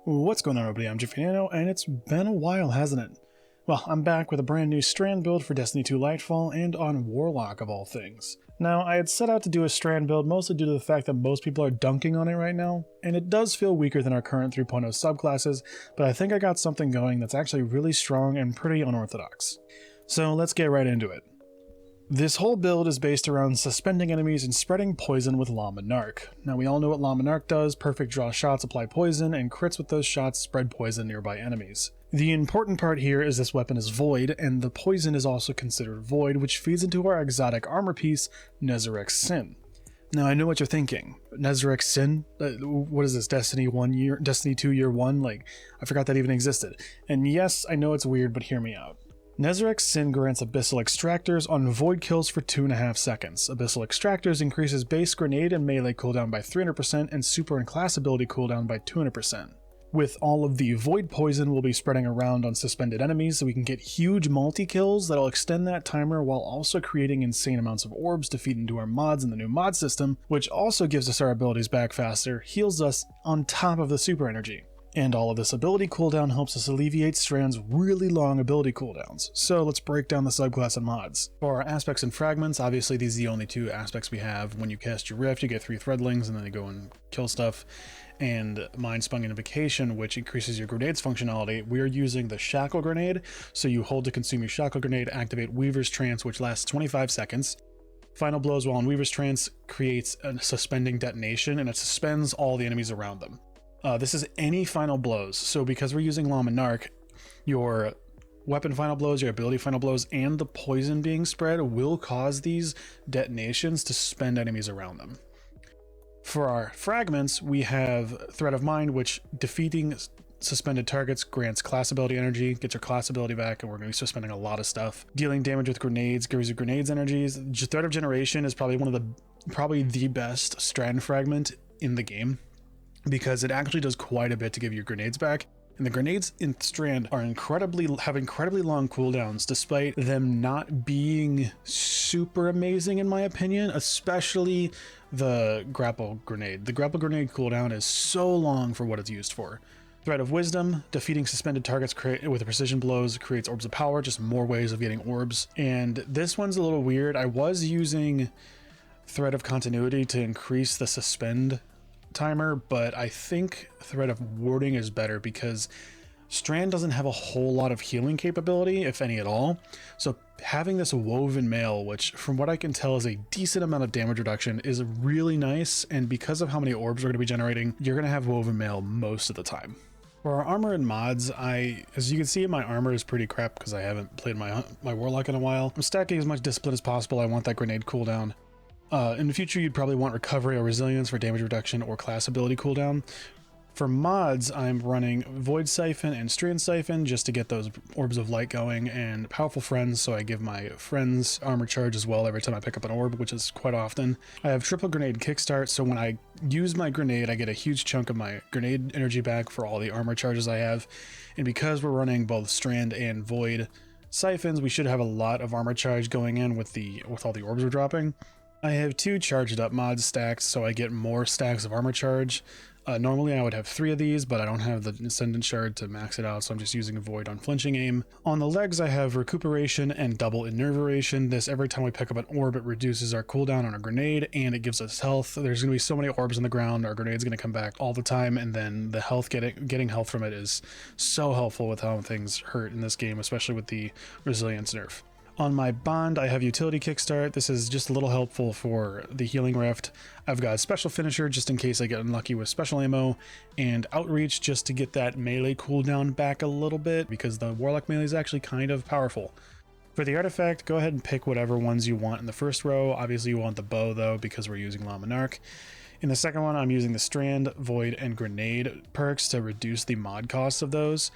What's going on, everybody? I'm Jeffy, and it's been a while, hasn't it? Well, I'm back with a brand new Strand build for Destiny 2 Lightfall and on Warlock of all things. Now, I had set out to do a Strand build mostly due to the fact that most people are dunking on it right now, and it does feel weaker than our current 3.0 subclasses, but I think I got something going that's actually really strong and pretty unorthodox. So let's get right into it. This whole build is based around suspending enemies and spreading poison with Llama Narc. Now we all know what Llama Narc does: perfect draw shots, apply poison, and crits with those shots spread poison nearby enemies. The important part here is this weapon is void, and the poison is also considered void, which feeds into our exotic armor piece, Nezarec Sin. Now I know what you're thinking. Nezarec Sin? What is this, Destiny 2 year 1? Like, I forgot that even existed. And yes, I know it's weird, but hear me out. Nezarec Sin grants Abyssal Extractors on void kills for 2.5 seconds. Abyssal Extractors increases base grenade and melee cooldown by 300% and super and class ability cooldown by 200%. With all of the void poison, we'll be spreading around on suspended enemies so we can get huge multi-kills that'll extend that timer while also creating insane amounts of orbs to feed into our mods in the new mod system, which also gives us our abilities back faster, heals us on top of the super energy. And all of this ability cooldown helps us alleviate Strand's really long ability cooldowns. So let's break down the subclass and mods. For our aspects and fragments, obviously these are the only two aspects we have. When you cast your rift, you get 3 threadlings and then they go and kill stuff. And Mind Spun Unification, which increases your grenade's functionality. We are using the Shackle Grenade, so you hold to consume your Shackle Grenade, activate Weaver's Trance, which lasts 25 seconds. Final Blows while in Weaver's Trance creates a suspending detonation, and it suspends all the enemies around them. This is any final blows, so because we're using Llama Narc, your weapon final blows, your ability final blows, and the poison being spread will cause these detonations to suspend enemies around them. For our fragments, we have Thread of Mind, which defeating suspended targets grants class ability energy, gets your class ability back, and we're going to be suspending a lot of stuff. Dealing damage with grenades gives you grenades energies. Thread of Generation is probably probably the best Strand fragment in the game, because it actually does quite a bit to give your grenades back. And the grenades in Strand have incredibly long cooldowns, despite them not being super amazing in my opinion, especially the grapple grenade. The grapple grenade cooldown is so long for what it's used for. Thread of Wisdom, defeating suspended targets with precision blows creates orbs of power, just more ways of getting orbs. And this one's a little weird. I was using Thread of Continuity to increase the suspend timer, but I think Thread of Warding is better because Strand doesn't have a whole lot of healing capability, if any at all. So having this woven mail, which from what I can tell is a decent amount of damage reduction, is really nice. And because of how many orbs we're going to be generating, you're going to have woven mail most of the time. For our armor and mods, as you can see, my armor is pretty crap because I haven't played my Warlock in a while. I'm stacking as much discipline as possible. I want that grenade cooldown. In the future, you'd probably want Recovery or Resilience for damage reduction or class ability cooldown. For mods, I'm running Void Siphon and Strand Siphon just to get those Orbs of Light going, and Powerful Friends, so I give my friends armor charge as well every time I pick up an orb, which is quite often. I have Triple Grenade Kickstart, so when I use my grenade, I get a huge chunk of my grenade energy back for all the armor charges I have. And because we're running both Strand and Void Siphons, we should have a lot of armor charge going in with all the orbs we're dropping. I have 2 charged up mods stacked, so I get more stacks of armor charge. Normally I would have 3 of these, but I don't have the Ascendant Shard to max it out, so I'm just using Void on Flinching Aim. On the legs, I have Recuperation and Double Innervation. This, every time we pick up an orb, it reduces our cooldown on a grenade, and it gives us health. There's going to be so many orbs on the ground, our grenade's going to come back all the time, and then the health, getting health from it is so helpful with how things hurt in this game, especially with the Resilience nerf. On my Bond, I have Utility Kickstart. This is just a little helpful for the Healing Rift. I've got Special Finisher just in case I get unlucky with special ammo, and Outreach just to get that melee cooldown back a little bit, because the Warlock melee is actually kind of powerful. For the artifact, go ahead and pick whatever ones you want in the first row. Obviously you want the bow though, because we're using Llama Narc. In the second one, I'm using the Strand, Void, and Grenade perks to reduce the mod costs of those.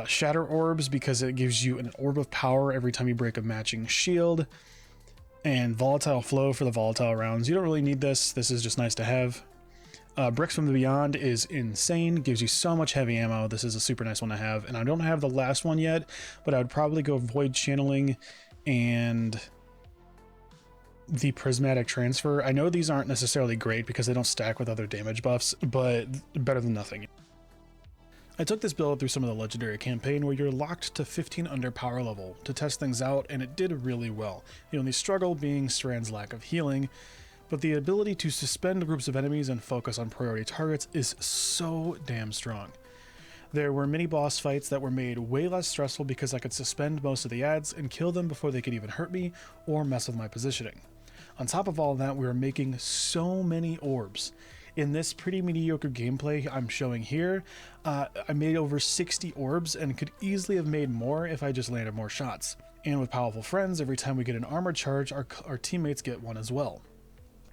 Shatter Orbs, because it gives you an orb of power every time you break a matching shield. And Volatile Flow for the volatile rounds. You don't really need this. This is just nice to have. Bricks from the Beyond is insane. Gives you so much heavy ammo. This is a super nice one to have. And I don't have the last one yet, but I would probably go Void Channeling and the Prismatic Transfer. I know these aren't necessarily great because they don't stack with other damage buffs, but better than nothing. I took this build through some of the legendary campaign where you're locked to 15 under power level to test things out, and it did really well. The only struggle being Strand's lack of healing, but the ability to suspend groups of enemies and focus on priority targets is so damn strong. There were mini boss fights that were made way less stressful because I could suspend most of the ads and kill them before they could even hurt me or mess with my positioning. On top of all that, we were making so many orbs. In this pretty mediocre gameplay I'm showing here, I made over 60 orbs and could easily have made more if I just landed more shots. And with powerful friends, every time we get an armor charge, our teammates get one as well.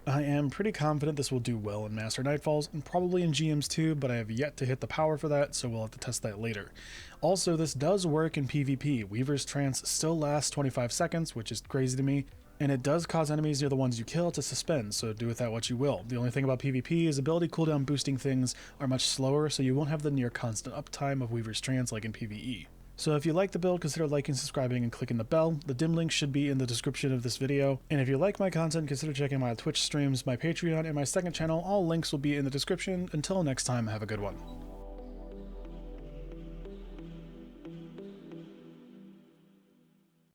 I am pretty confident this will do well in Master Nightfalls and probably in GMs too, but I have yet to hit the power for that, so we'll have to test that later. Also, this does work in PvP. Weaver's Trance still lasts 25 seconds, which is crazy to me, and it does cause enemies near the ones you kill to suspend, so do with that what you will. The only thing about PvP is ability cooldown boosting things are much slower, so you won't have the near constant uptime of Weaver's Trance like in PvE. So if you like the build, consider liking, subscribing, and clicking the bell. The dim link should be in the description of this video. And if you like my content, consider checking my Twitch streams, my Patreon, and my second channel. All links will be in the description. Until next time, have a good one.